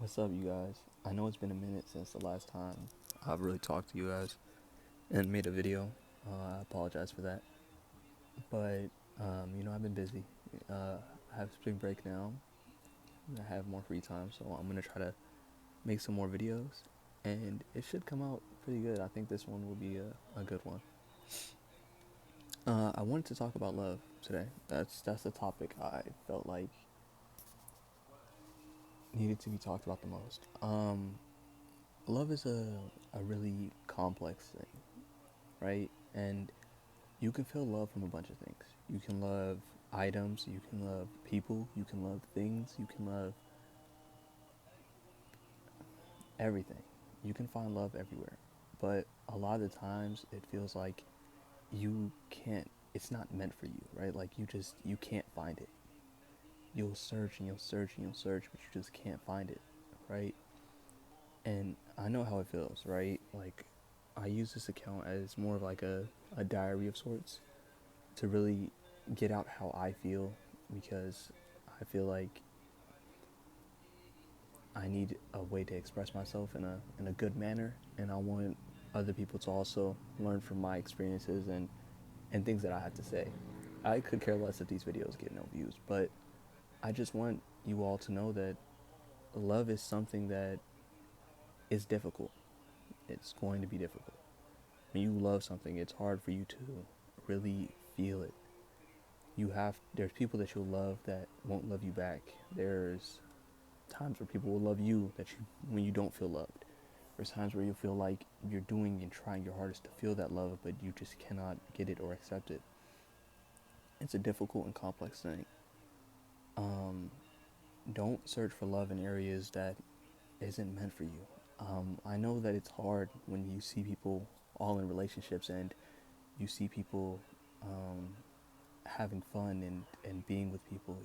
What's up, you guys? I know it's been a minute since the last time I've really talked to you guys and made a video. I apologize for that. But, I've been busy. I have spring break now. I have more free time, so I'm going to try to make some more videos. And it should come out pretty good. I think this one will be a good one. I wanted to talk about love today. That's the topic I felt like needed to be talked about the most. Love is a really complex thing, right? And you can feel love from a bunch of things. You can love items, you can love people, you can love things, you can love everything. You can find love everywhere. But a lot of the times it feels like you can't, it's not meant for you, right? Like you can't find it. You'll search and you'll search and you'll search, but you just can't find it, right? And I know how it feels, right? Like I use this account as more of like a diary of sorts to really get out how I feel because I feel like I need a way to express myself in a good manner, and I want other people to also learn from my experiences and things that I have to say. I could care less if these videos get no views, but I just want you all to know that love is something that is difficult. It's going to be difficult. When you love something, it's hard for you to really feel it. There's people that you'll love that won't love you back. There's times where people will love you that you when you don't feel loved. There's times where you feel like you're doing and trying your hardest to feel that love, but you just cannot get it or accept it. It's a difficult and complex thing. Um, don't search for love in areas that isn't meant for you. I know that it's hard when you see people all in relationships and you see people um, having fun and being with people.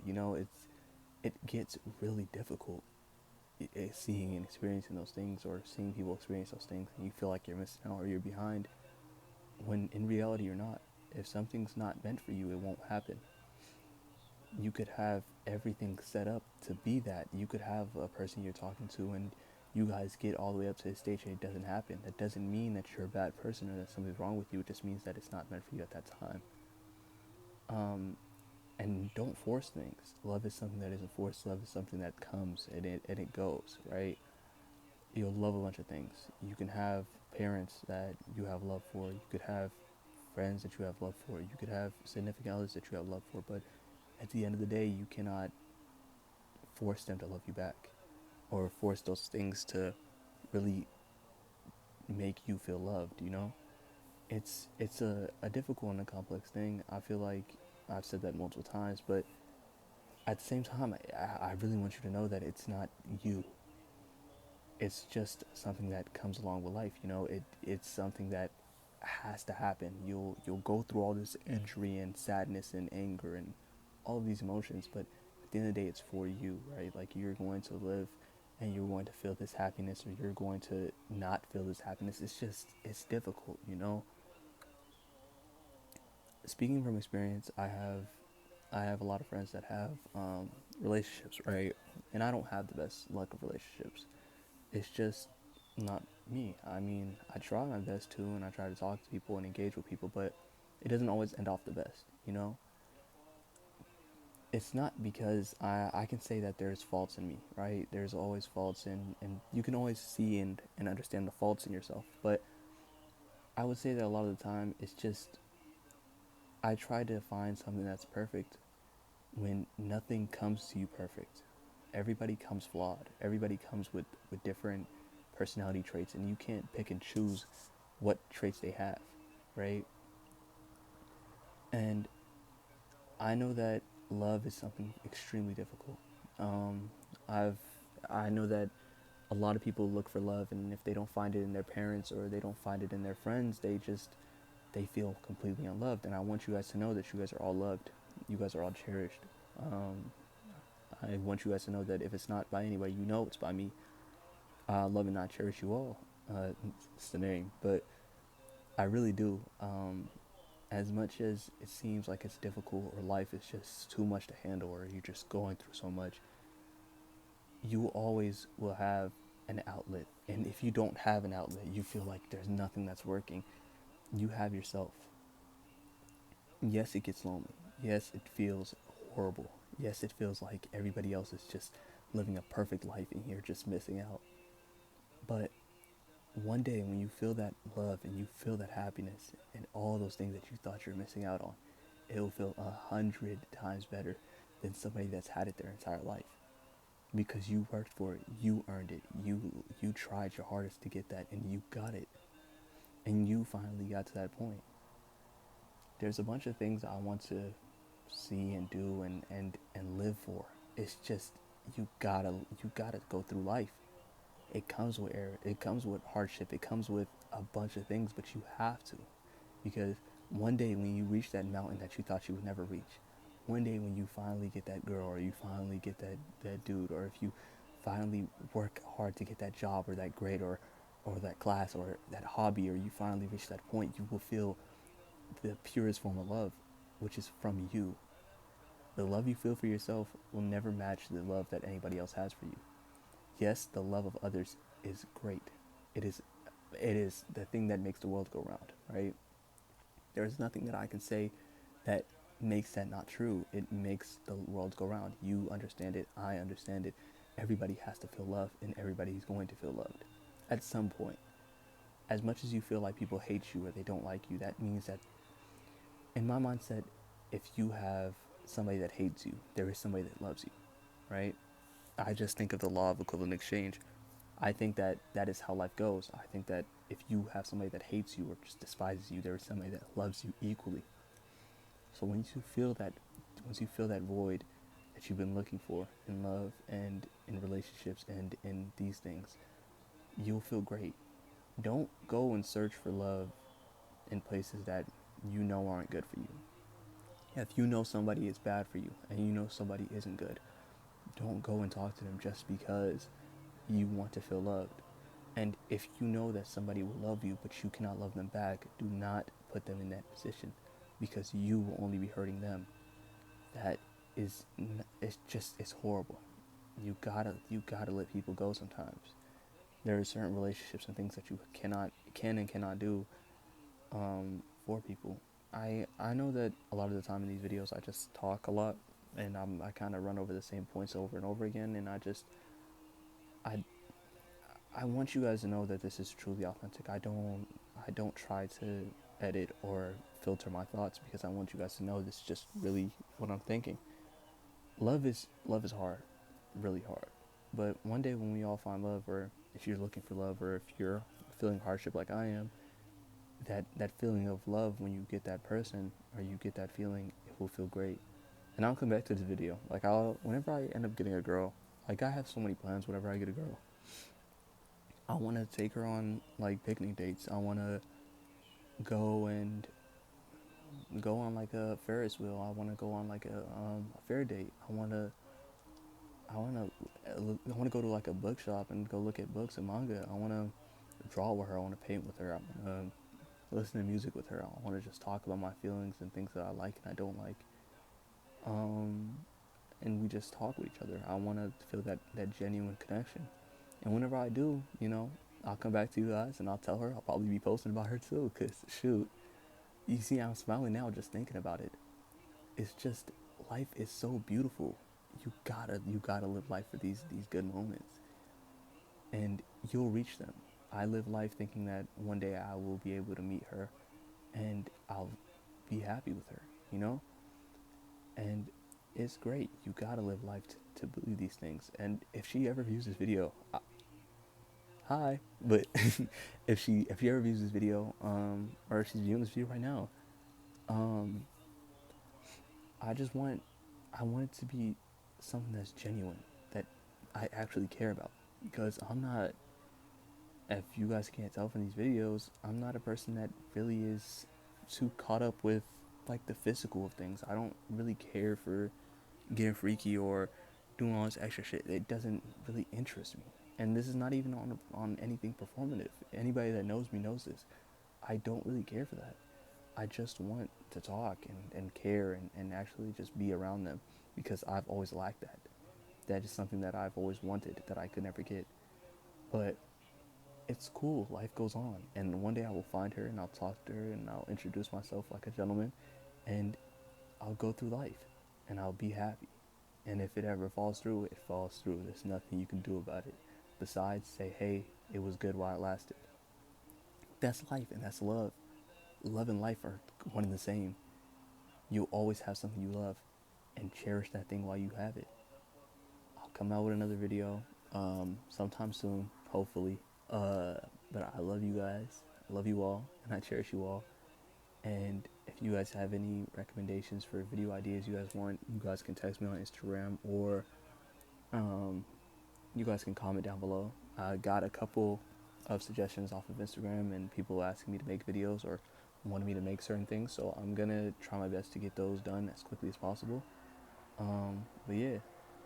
It gets really difficult seeing and experiencing those things or seeing people experience those things and you feel like you're missing out or you're behind when in reality you're not. If something's not meant for you, it won't happen. You could have everything set up to be that. You could have a person you're talking to and you guys get all the way up to the stage and it doesn't happen. That doesn't mean that you're a bad person or that something's wrong with you. It just means that it's not meant for you at that time. Um, and don't force things. Love is something that isn't forced. Love is something that comes and it goes, right? You'll love a bunch of things. You can have parents that you have love for. You could have friends that you have love for. You could have significant others that you have love for. But at the end of the day, you cannot force them to love you back or force those things to really make you feel loved, you know? It's a difficult and a complex thing. I feel like I've said that multiple times, but at the same time, I really want you to know that it's not you. It's just something that comes along with life. It's something that has to happen. You'll go through all this injury and sadness and anger and all of these emotions, but at the end of the day, it's for you, right? Like you're going to live and you're going to feel this happiness or you're going to not feel this happiness. It's difficult, you know. Speaking from experience, I have a lot of friends that have relationships, right? And I don't have the best luck of relationships. It's just not me. I mean, I try my best to, and I try to talk to people and engage with people, but it doesn't always end off the best, you know? It's not because I can say that there's faults in me, right? There's always faults, and you can always see and understand the faults in yourself. But I would say that a lot of the time, it's just I try to find something that's perfect when nothing comes to you perfect. Everybody comes flawed. Everybody comes with different personality traits, and you can't pick and choose what traits they have, right? And I know that love is something extremely difficult. Um, I've I know that a lot of people look for love, and if they don't find it in their parents or they don't find it in their friends, they feel completely unloved. And I want you guys to know that you guys are all loved. You guys are all cherished. Um, I want you guys to know that if it's not by anybody, you know it's by me. Love and not cherish you all. It's the name, but I really do. As much as it seems like it's difficult or life is just too much to handle or you're just going through so much, you always will have an outlet. And if you don't have an outlet, you feel like there's nothing that's working. You have yourself. Yes, it gets lonely. Yes, it feels horrible. Yes, it feels like everybody else is just living a perfect life and you're just missing out. But one day when you feel that love and you feel that happiness and all those things that you thought you were missing out on, it will feel 100 times better than somebody that's had it their entire life. Because you worked for it, you earned it, you tried your hardest to get that, and you got it, and you finally got to that point. There's a bunch of things I want to see and do and live for. It's just you gotta go through life. It comes with error, it comes with hardship, it comes with a bunch of things, but you have to, because one day when you reach that mountain that you thought you would never reach, one day when you finally get that girl, or you finally get that dude, or if you finally work hard to get that job or that grade, or that class or that hobby, or you finally reach that point, you will feel the purest form of love, which is from you. The love you feel for yourself will never match the love that anybody else has for you. Yes, the love of others is great. It is it is the thing that makes the world go round, right? There is nothing that I can say that makes that not true. It makes the world go round. You understand it, I understand it. Everybody has to feel love, and everybody's going to feel loved at some point. As much as you feel like people hate you or they don't like you, that means that, in my mindset, if you have somebody that hates you, there is somebody that loves you, right? I just think of the law of equivalent exchange. I think that that is how life goes. I think that if you have somebody that hates you or just despises you, there is somebody that loves you equally. So once you feel that void that you've been looking for in love and in relationships and in these things, you'll feel great. Don't go and search for love in places that you know aren't good for you. If you know somebody is bad for you and you know somebody isn't good, don't go and talk to them just because you want to feel loved. And if you know that somebody will love you but you cannot love them back, do not put them in that position, because you will only be hurting them. That is, it's horrible. You gotta let people go sometimes. There are certain relationships and things that you can and cannot do for people. I know that a lot of the time in these videos I just talk a lot, and I kind of run over the same points over and over again, and I I want you guys to know that this is truly authentic. I don't try to edit or filter my thoughts, because I want you guys to know this is just really what I'm thinking. Love is hard, really hard. But one day when we all find love, or if you're looking for love, or if you're feeling hardship like I am, that feeling of love, when you get that person or you get that feeling, it will feel great. And I'll come back to this video. Like, I'll whenever I end up getting a girl, like, I have so many plans. Whenever I get a girl, I want to take her on like picnic dates. I want to go and go on like a Ferris wheel. I want to go on like a fair date. I want to I want to go to like a bookshop and go look at books and manga. I want to draw with her. I want to paint with her. I want to listen to music with her. I want to just talk about my feelings and things that I like and I don't like. Um, and we just talk with each other. I want to feel that genuine connection. And whenever I do, I'll come back to you guys and I'll tell her. I'll probably be posting about her too, because shoot, you see, I'm smiling now just thinking about it. It's just, life is so beautiful. You gotta live life for these good moments, and you'll reach them. I live life thinking that one day I will be able to meet her, and I'll be happy with her, you know. And it's great. You gotta live life to believe these things. And if she ever views this video, hi. But if she ever views this video, or if she's viewing this video right now, um, I just want I want it to be something that's genuine, that I actually care about. Because I'm not, if you guys can't tell from these videos, I'm not a person that really is too caught up with like the physical of things. I don't really care for getting freaky or doing all this extra shit. It doesn't really interest me. And this is not even on anything performative. Anybody that knows me knows this. I don't really care for that. I just want to talk and care and actually just be around them, because I've always lacked that. That is something that I've always wanted that I could never get. But it's cool. Life goes on, and one day I will find her and I'll talk to her and I'll introduce myself like a gentleman, and I'll go through life, and I'll be happy. And if it ever falls through, it falls through. There's nothing you can do about it besides say, hey, it was good while it lasted. That's life, and that's love. Love and life are one and the same. You'll always have something you love, and cherish that thing while you have it. I'll come out with another video sometime soon, hopefully. But I love you guys. I love you all, and I cherish you all. And if you guys have any recommendations for video ideas you guys want, you guys can text me on Instagram, or um, you guys can comment down below. I got a couple of suggestions off of Instagram and people asking me to make videos or wanting me to make certain things, so I'm gonna try my best to get those done as quickly as possible. But yeah,